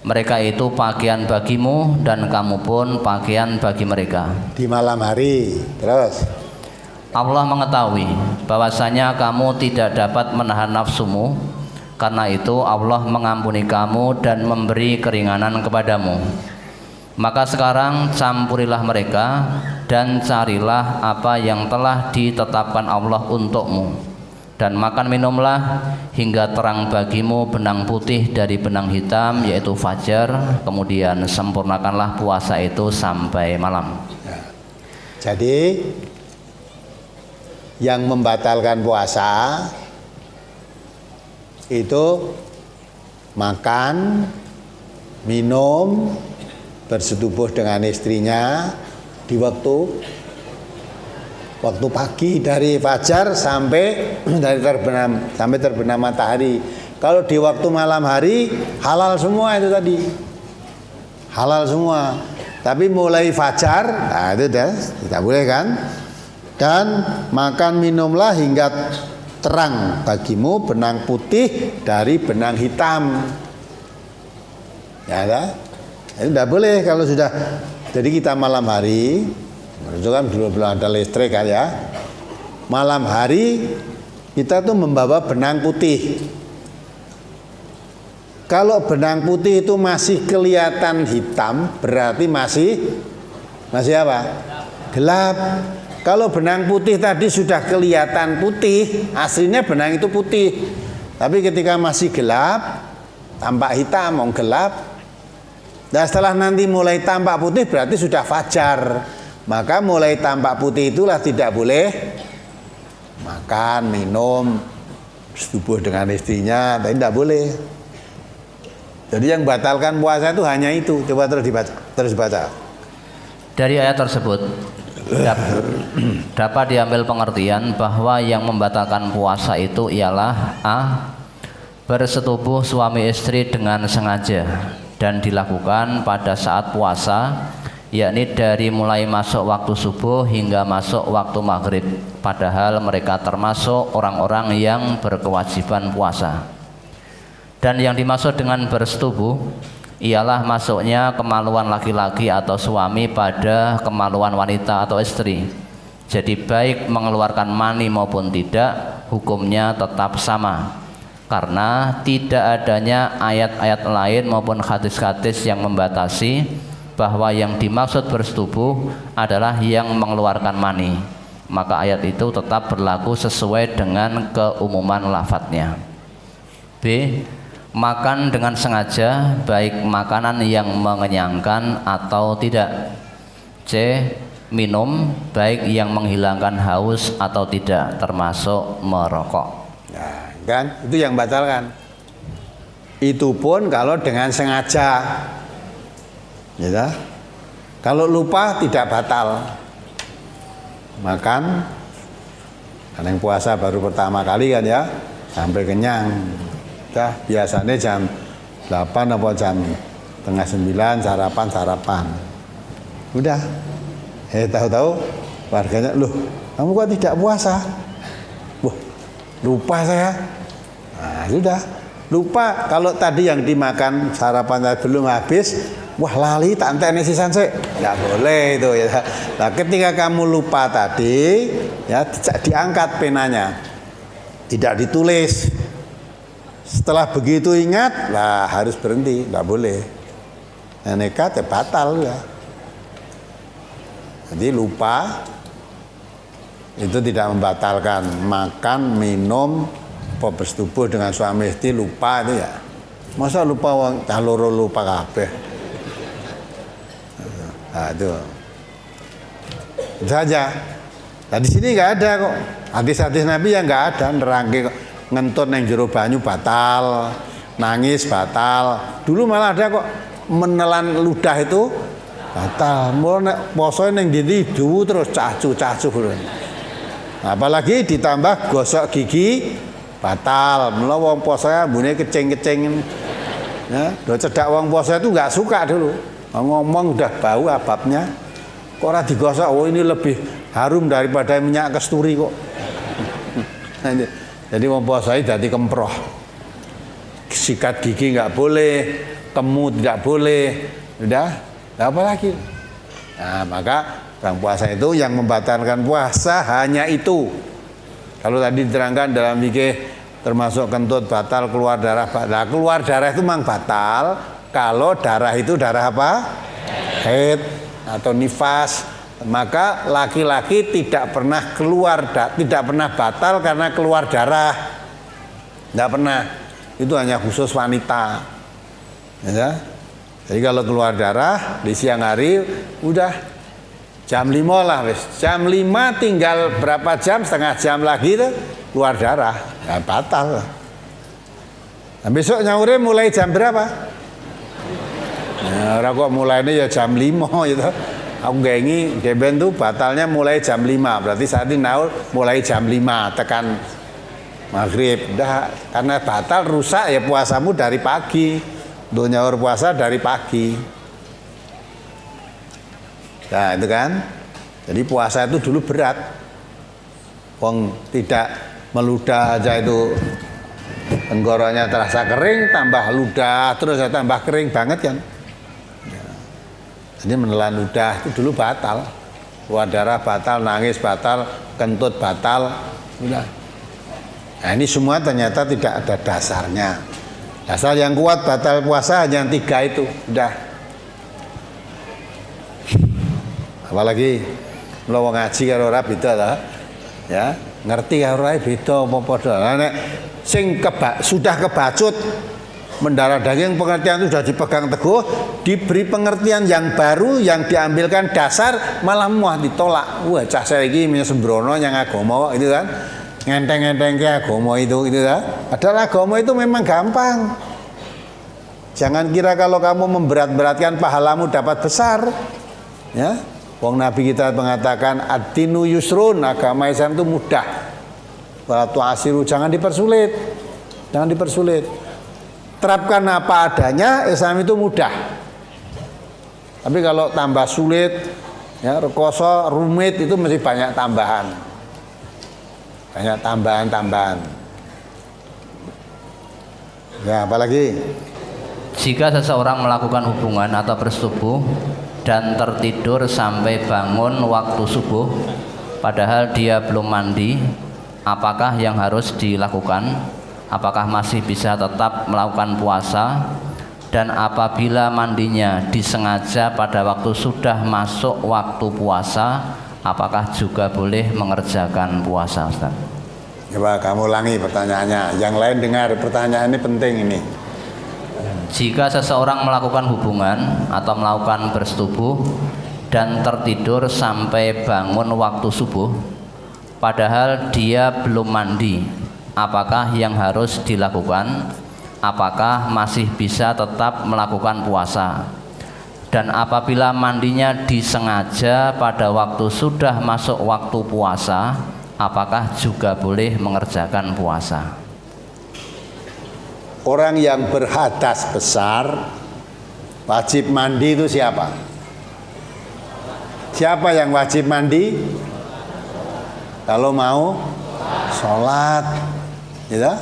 Mereka itu pakaian bagimu dan kamu pun pakaian bagi mereka. Di malam hari. Terus Allah mengetahui bahwasanya kamu tidak dapat menahan nafsumu. Karena itu Allah mengampuni kamu dan memberi keringanan kepadamu. Maka sekarang campurilah mereka dan carilah apa yang telah ditetapkan Allah untukmu. Dan makan minumlah hingga terang bagimu benang putih dari benang hitam yaitu fajar. Kemudian sempurnakanlah puasa itu sampai malam. jadi yang membatalkan puasa itu makan, minum, bersetubuh dengan istrinya di waktu pagi dari fajar sampai terbenam matahari. Kalau di waktu malam hari halal semua itu tadi. Halal semua. Tapi mulai fajar, nah itu dah tidak boleh kan? Dan makan minumlah hingga terang bagimu benang putih dari benang hitam. Ya dah. Itu tidak boleh kalau sudah. Jadi kita malam hari itu kan belum ada listrik kan ya. Malam hari kita tuh membawa benang putih. Kalau benang putih itu masih kelihatan hitam, berarti masih apa? Gelap. Kalau benang putih tadi sudah kelihatan putih, aslinya benang itu putih. Tapi ketika masih gelap, tampak hitam, gelap. Dan setelah nanti mulai tampak putih berarti sudah fajar. Maka mulai tampak putih itulah tidak boleh makan, minum, bersetubuh dengan istrinya, tapi tidak boleh. Jadi yang batalkan puasa itu hanya itu. Coba terus baca. Dari ayat tersebut dapat diambil pengertian bahwa yang membatalkan puasa itu ialah a. bersetubuh suami istri dengan sengaja dan dilakukan pada saat puasa, yakni dari mulai masuk waktu subuh hingga masuk waktu maghrib, padahal mereka termasuk orang-orang yang berkewajiban puasa. Dan yang dimaksud dengan bersetubuh ialah masuknya kemaluan laki-laki atau suami pada kemaluan wanita atau istri. Jadi baik mengeluarkan mani maupun tidak, hukumnya tetap sama, karena tidak adanya ayat-ayat lain maupun hadis-hadis yang membatasi bahwa yang dimaksud bersetubuh adalah yang mengeluarkan mani. Maka ayat itu tetap berlaku sesuai dengan keumuman lafadznya. B. Makan dengan sengaja, baik makanan yang mengenyangkan atau tidak. C. Minum, baik yang menghilangkan haus atau tidak, termasuk merokok. Nah, kan itu yang batalkan. Itu pun kalau dengan sengaja. Ya, kalau lupa tidak batal. Makan, kan yang puasa baru pertama kali kan ya, sampai kenyang. Dah biasanya jam 8 atau jam setengah 9 sarapan. Udah. Tahu-tahu warganya, loh, kamu kok tidak puasa? Wah, lupa saya. Nah, sudah. Lupa kalau tadi yang dimakan sarapan belum habis, wah lali tak enteni sisan sik. Enggak boleh itu ya. Nah, ketika kamu lupa tadi, ya diangkat penanya. Tidak ditulis. Setelah begitu ingat, lah harus berhenti, enggak boleh. Nah, nekat ya batal ya. Jadi lupa itu tidak membatalkan. Makan, minum, bersetubuh dengan suami istri lupa itu ya. Masa lupa wong cah loro lupa kabeh. Nah, itu saja. Nah, di sini nggak ada kok. Hadis-hadis Nabi yang nggak ada nerangke kok. Ngentut neng jero banyu batal, nangis batal. Dulu malah ada kok menelan ludah itu batal. Mulai nek poso ning ndi terus cacu-cacu. Apalagi ditambah gosok gigi batal. Mula wong posonya mbune kecing-kecing. Ya, do cedak wong poso itu enggak suka dulu. Ngomong udah bau ababnya. Kok ora digosok? Oh ini lebih harum daripada minyak kasturi kok. Jadi wong poso dadi kemproh. Sikat gigi enggak boleh, kemu tidak boleh. Udah, apa lagi? Nah, maka orang puasa itu yang membatalkan puasa hanya itu. Kalau tadi diterangkan dalam fikih termasuk kentut batal, keluar darah batal. Nah, keluar darah itu memang batal kalau darah itu darah apa? Haid atau nifas. Maka laki-laki tidak pernah tidak pernah batal karena keluar darah. Tidak pernah. Itu hanya khusus wanita. Ya. Jadi kalau keluar darah di siang hari udah jam 5 lah wis. Jam 5 tinggal berapa jam, setengah jam lagi tuh keluar darah. Ya batal. Nah, besok nyaure mulai jam berapa? Nah, orang kok mulainya ya jam 5 gitu. Aku gengi geben tuh batalnya mulai jam 5. Berarti saat ini naur mulai jam 5 tekan maghrib. Udah, karena batal rusak ya puasamu dari pagi. Do nyaur puasa dari pagi. Nah itu kan. Jadi puasa itu dulu berat. Wong tidak meludah aja itu tenggorokannya terasa kering, tambah ludah terus ya tambah kering banget kan. Ya. Jadi menelan ludah itu dulu batal. Keluar darah batal, nangis batal, kentut batal. Udah. Nah ini semua ternyata tidak ada dasarnya. Dasar yang kuat batal puasa hanya 3 itu. Udah. Apalagi lo ngaji karo ora beda ta? Ya, ngerti karo ora beda apa padha. Lah nek sing sudah kebacut mendarah daging pengertian itu sudah dipegang teguh, diberi pengertian yang baru yang diambilkan dasar malah muah ditolak. Wah, cah saiki sembrono yang agama itu kan. Ngenteng-ngenteng ke agama itu gitu ya. Padahal agama itu memang gampang. Jangan kira kalau kamu memberat-beratkan pahalamu dapat besar. Ya. Wong Nabi kita mengatakan ad-dinu yusrun, agama Islam itu mudah. Wala tu'asiru, jangan dipersulit. Jangan dipersulit. Terapkan apa adanya, Islam itu mudah. Tapi kalau tambah sulit, ya rekoso, rumit itu mesti banyak tambahan. Banyak tambahan-tambahan. Ya, apalagi? Jika seseorang melakukan hubungan atau bersetubuh dan tertidur sampai bangun waktu subuh, padahal dia belum mandi, apakah yang harus dilakukan? Apakah masih bisa tetap melakukan puasa? Dan apabila mandinya disengaja pada waktu sudah masuk waktu puasa, apakah juga boleh mengerjakan puasa, Ustaz? Coba kamu ulangi pertanyaannya. Yang lain dengar, pertanyaan ini penting ini. Jika seseorang melakukan hubungan atau melakukan bersetubuh dan tertidur sampai bangun waktu subuh, padahal dia belum mandi, apakah yang harus dilakukan? Apakah masih bisa tetap melakukan puasa? Dan apabila mandinya disengaja pada waktu sudah masuk waktu puasa, apakah juga boleh mengerjakan puasa? Orang yang berhadas besar wajib mandi itu siapa? Siapa yang wajib mandi? Kalau mau sholat, gitu?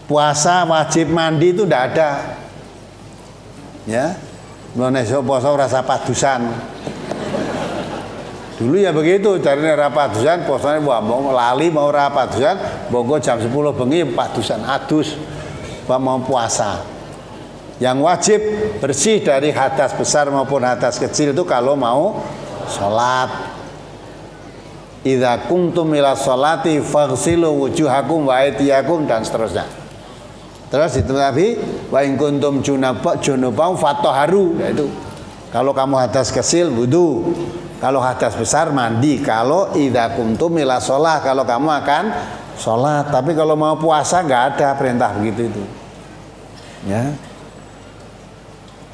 Puasa wajib mandi itu tidak ada, ya. Menesok poso rasa padusan. Dulu ya begitu, cari rapadusan, posanya mau lali mau rapadusan, bongko jam 10 bengi padusan adus, mau puasa. Yang wajib bersih dari hadas besar maupun hadas kecil itu kalau mau sholat. Idza kuntum ila sholati faghsilu wujuhakum wa aydiyakum dan seterusnya. Terus itu Nabi wa in kuntum junubam fatahharu, yaitu kalau kamu hadas kecil wudu, kalau hadas besar mandi, kalau idza kuntum ila shalah kalau kamu akan sholat. Tapi kalau mau puasa enggak ada perintah begitu itu. Ya.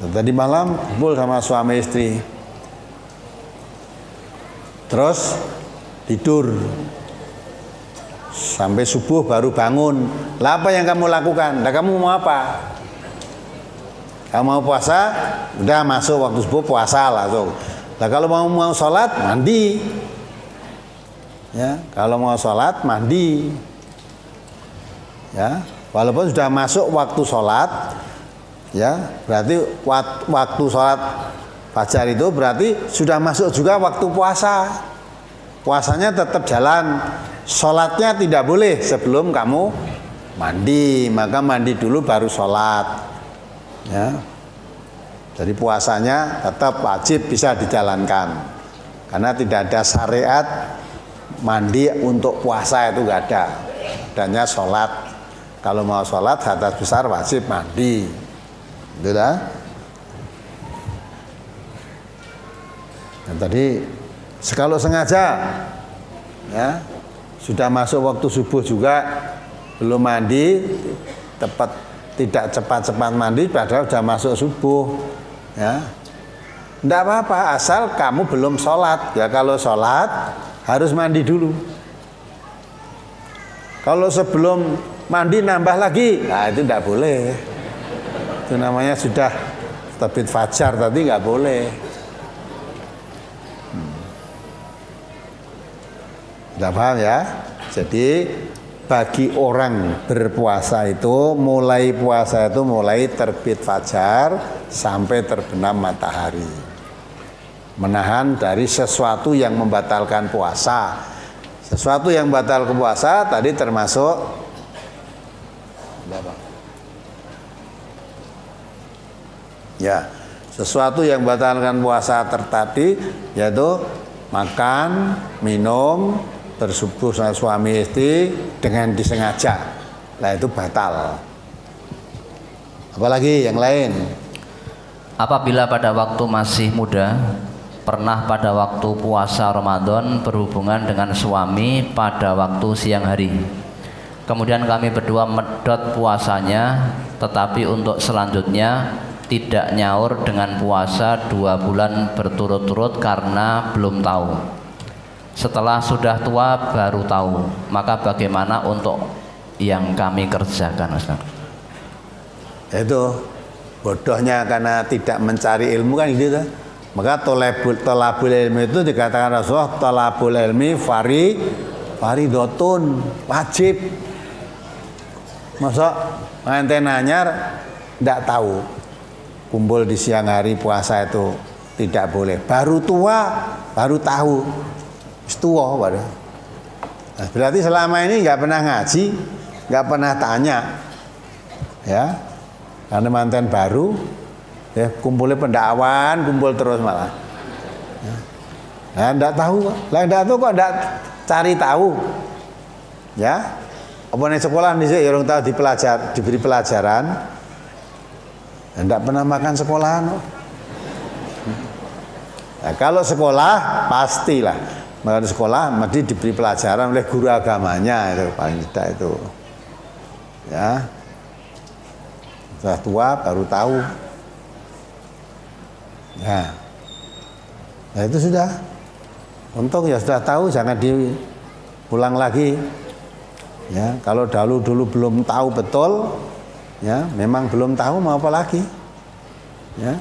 Tadi malam kumpul sama suami istri, terus tidur sampai subuh baru bangun. Lah apa yang kamu lakukan? Lah kamu mau apa? Kamu mau puasa? Udah masuk waktu subuh puasa langsung. Lah kalau mau sholat mandi. Ya, kalau mau sholat mandi. Ya, walaupun sudah masuk waktu sholat. Ya, berarti waktu sholat fajar itu berarti sudah masuk juga waktu puasa. Puasanya tetap jalan, sholatnya tidak boleh sebelum kamu mandi, maka mandi dulu baru sholat. Ya, jadi puasanya tetap wajib bisa dijalankan, karena tidak ada syariat mandi untuk puasa itu nggak ada, adanya sholat. Kalau mau sholat hadas besar wajib mandi. Itulah. Nah, tadi kalau sengaja ya sudah masuk waktu subuh juga belum mandi, tidak cepat-cepat mandi padahal sudah masuk subuh ya, tidak apa-apa asal kamu belum sholat. Ya kalau sholat harus mandi dulu. Kalau sebelum mandi nambah lagi, nah itu tidak boleh. Itu namanya sudah terbit fajar tadi nggak boleh. Tidak paham ya? Jadi bagi orang berpuasa itu mulai puasa itu mulai terbit fajar sampai terbenam matahari. Menahan dari sesuatu yang membatalkan puasa. Sesuatu yang batal ke puasa tadi termasuk ya, sesuatu yang batalkan puasa tadi yaitu makan, minum, bersubuh sama suami istri dengan disengaja. Nah itu batal. Apalagi yang lain? Apabila pada waktu masih muda pernah pada waktu puasa Ramadan berhubungan dengan suami pada waktu siang hari. Kemudian kami berdua medot puasanya, tetapi untuk selanjutnya tidak nyaur dengan puasa 2 bulan berturut-turut karena belum tahu. Setelah sudah tua baru tahu. Maka bagaimana untuk yang kami kerjakan, Ustaz? Itu bodohnya karena tidak mencari ilmu kan gitu. Maka tolabul ilmi itu dikatakan Rasulullah, tolabul ilmi faridotun, wajib. Masa nganten anyar tidak tahu kumpul di siang hari puasa itu tidak boleh. Baru tua baru tahu. Tua baru. Nah, berarti selama ini nggak pernah ngaji, nggak pernah tanya, ya. Karena manten baru, ya kumpulnya pendakwaan, kumpul terus malah. Nah, nggak tahu, lah nggak tahu kok nggak cari tahu, ya. Apa nih sekolah nih sih, orang tahu diberi pelajaran, nggak pernah makan sekolahan. Nah, kalau sekolah pastilah. Makan sekolah mesti diberi pelajaran oleh guru agamanya, itu paling tidak itu. Ya. Sudah tua baru tahu. Ya. Nah itu sudah. Untung ya sudah tahu, jangan diulang lagi. Ya, kalau dulu belum tahu betul, ya, memang belum tahu mau apa lagi. Ya.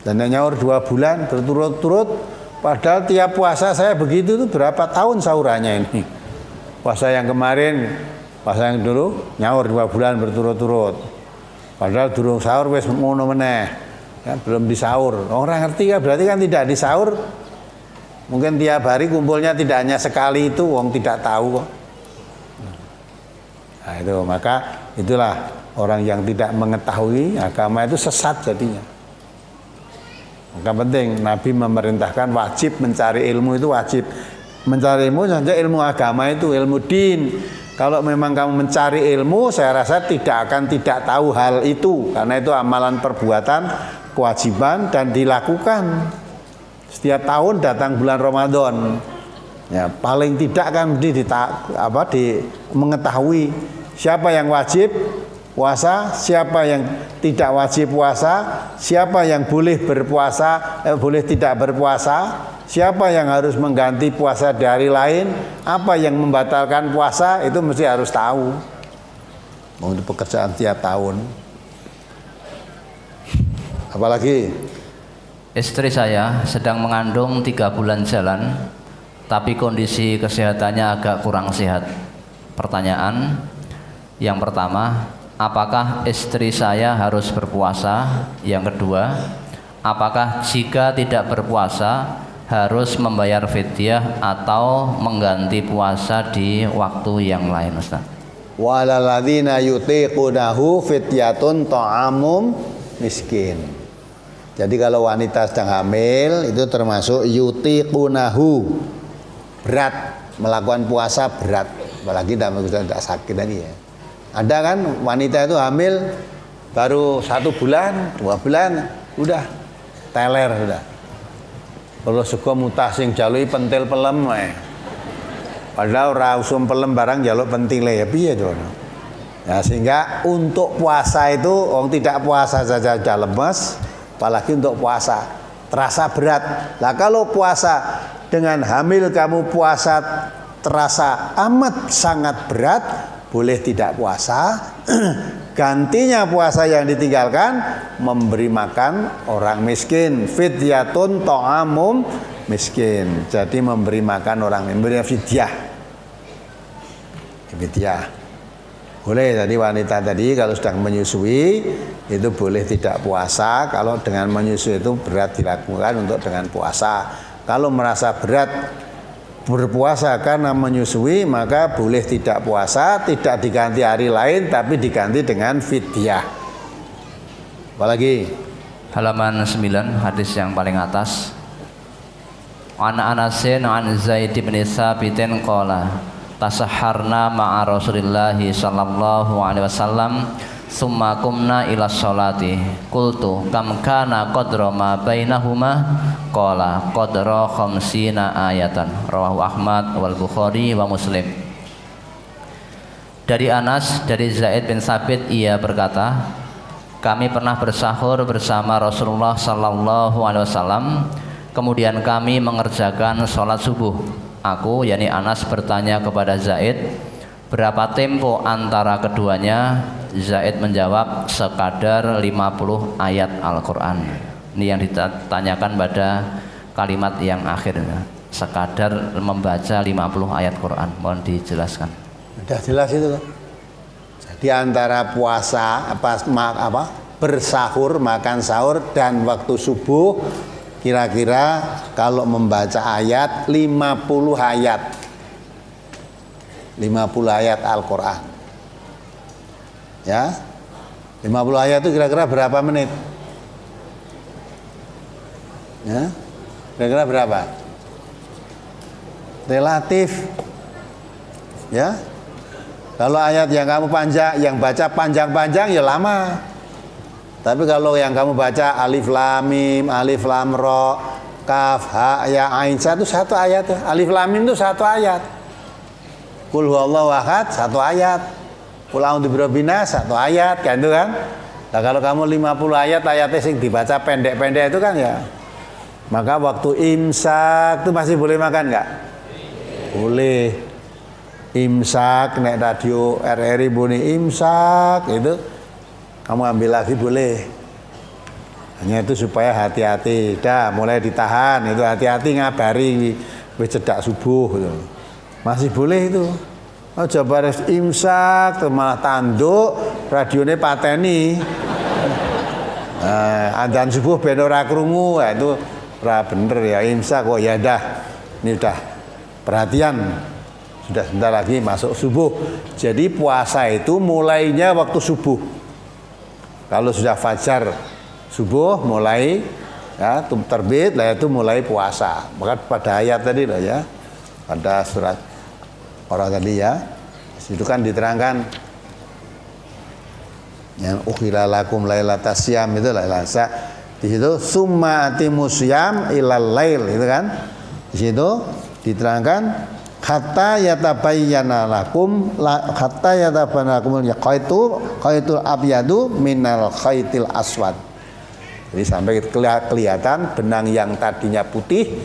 Dan nyaur 2 bulan berturut-turut. Padahal tiap puasa saya begitu tuh berapa tahun saurannya ini. Puasa yang kemarin, puasa yang dulu nyaur 2 bulan berturut-turut. Padahal durung sahur wis ngono meneh. Ya, belum disaur. Orang ngerti kan berarti kan tidak disaur. Mungkin tiap hari kumpulnya tidak hanya sekali itu, wong tidak tahu kok. Nah, itu maka itulah orang yang tidak mengetahui agama itu sesat jadinya. Maka penting Nabi memerintahkan wajib mencari ilmu, itu wajib mencari ilmu saja, ilmu agama itu ilmu din. Kalau memang kamu mencari ilmu, saya rasa tidak akan tidak tahu hal itu, karena itu amalan perbuatan kewajiban dan dilakukan setiap tahun datang bulan Ramadan. Ya, paling tidak kan mengetahui siapa yang wajib puasa, siapa yang tidak wajib puasa, siapa yang boleh berpuasa, boleh tidak berpuasa, siapa yang harus mengganti puasa di hari lain, apa yang membatalkan puasa, itu mesti harus tahu. Untuk pekerjaan tiap tahun. Apalagi istri saya sedang mengandung 3 bulan jalan, tapi kondisi kesehatannya agak kurang sehat. Pertanyaan yang pertama, apakah istri saya harus berpuasa? Yang kedua, apakah jika tidak berpuasa harus membayar fidyah atau mengganti puasa di waktu yang lain, Ustaz? Walalladzina yutiqunahu fidyatun ta'amum miskin. Jadi kalau wanita sedang hamil itu termasuk yutiqunahu, berat, melakukan puasa berat, apalagi tidak sakit tadi ya. Ada kan wanita itu hamil baru 1 bulan, 2 bulan, udah teler sudah. Kalau suka mutasing jalui pentil pelem padahal ora usum pelem barang jaluk pentile ya piye to. Ya, sehingga untuk puasa itu orang tidak puasa saja sudah lemes, apalagi untuk puasa terasa berat. Nah kalau puasa dengan hamil kamu puasa terasa amat sangat berat, boleh tidak puasa. Gantinya puasa yang ditinggalkan memberi makan orang miskin, fidyatun ta'amum miskin. Jadi memberi makan orang, memberi fidyah. Fidyah. Boleh tadi wanita tadi kalau sedang menyusui itu boleh tidak puasa. Kalau dengan menyusui itu berat dilakukan untuk dengan puasa. Kalau merasa berat berpuasa karena menyusui, maka boleh tidak puasa, tidak diganti hari lain tapi diganti dengan fidyah. Apalagi Halaman 9, hadis yang paling atas. An Anasin an Zaid bin Tsabitin qala tasahharna ma'a Rasulillahi sallallahu alaihi wasallam summa qumna ila sholati qultu kam kana qadra ma bainahuma qala qadra khamsina ayatan rawahu Ahmad wal Bukhari wa Muslim. Dari Anas dari Zaid bin Tsabit ia berkata, kami pernah bersahur bersama Rasulullah sallallahu alaihi wasallam, kemudian kami mengerjakan sholat subuh. Aku, yakni Anas, bertanya kepada Zaid, berapa tempo antara keduanya? Zaid menjawab, sekadar 50 ayat Al-Quran. Ini yang ditanyakan pada kalimat yang akhir, sekadar membaca 50 ayat Quran. Mohon dijelaskan. Sudah jelas itu. Jadi antara puasa bersahur, makan sahur dan waktu subuh, kira-kira kalau membaca ayat 50 ayat 50 ayat Al-Quran ya. 50 ayat itu kira-kira berapa menit ya? Kira-kira berapa? Relatif ya. Kalau ayat yang kamu yang baca panjang-panjang ya lama. Tapi kalau yang kamu baca alif lam mim, alif lam ra, kaf ha ya ain, itu satu ayat. Alif lam mim itu satu ayat. Qul huwallahu ahad satu ayat. Qul a'udzu birabbin nas satu ayat, kan itu kan? Nah, kalau kamu 50 ayatnya sing dibaca pendek-pendek itu kan ya. Maka waktu imsak itu masih boleh makan enggak? Boleh. Imsak nek radio RRI bunyi imsak itu kamu ambil lagi boleh. Hanya itu supaya hati-hati. Dah mulai ditahan itu, hati-hati ngabari wis cedak subuh gitu. Masih boleh itu. Oh, coba imsak malah tanduk radionya pateni. Adzan subuh ben ora krungu, itu ora bener ya. Imsak kok ya dah. Ini udah perhatian. Sudah sebentar lagi masuk subuh. Jadi puasa itu mulainya waktu subuh. Kalau sudah fajar subuh mulai ya terbit lah itu mulai puasa. Maka pada ayat tadi lah ya, pada surat orang tadi ya, itu kan diterangkan yang ukhila lakum lailatas syiyam itu lailasa. Di situ summa atimus syiyam ilal lail itu kan. Di situ diterangkan hatta yatabayyana lakum hatta yatabayyana lakumul khaitul abyadu minal khaitil aswad. Jadi sampai kelihatan benang yang tadinya putih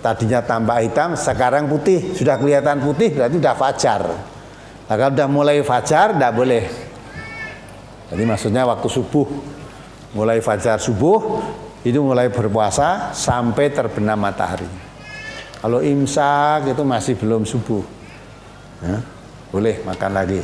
tadinya tampak hitam sekarang putih, sudah kelihatan putih berarti sudah fajar. Nah, kalau sudah mulai fajar tidak boleh. Jadi maksudnya waktu subuh, mulai fajar subuh itu mulai berpuasa sampai terbenam matahari. Kalau imsak itu masih belum subuh, ya, boleh makan lagi.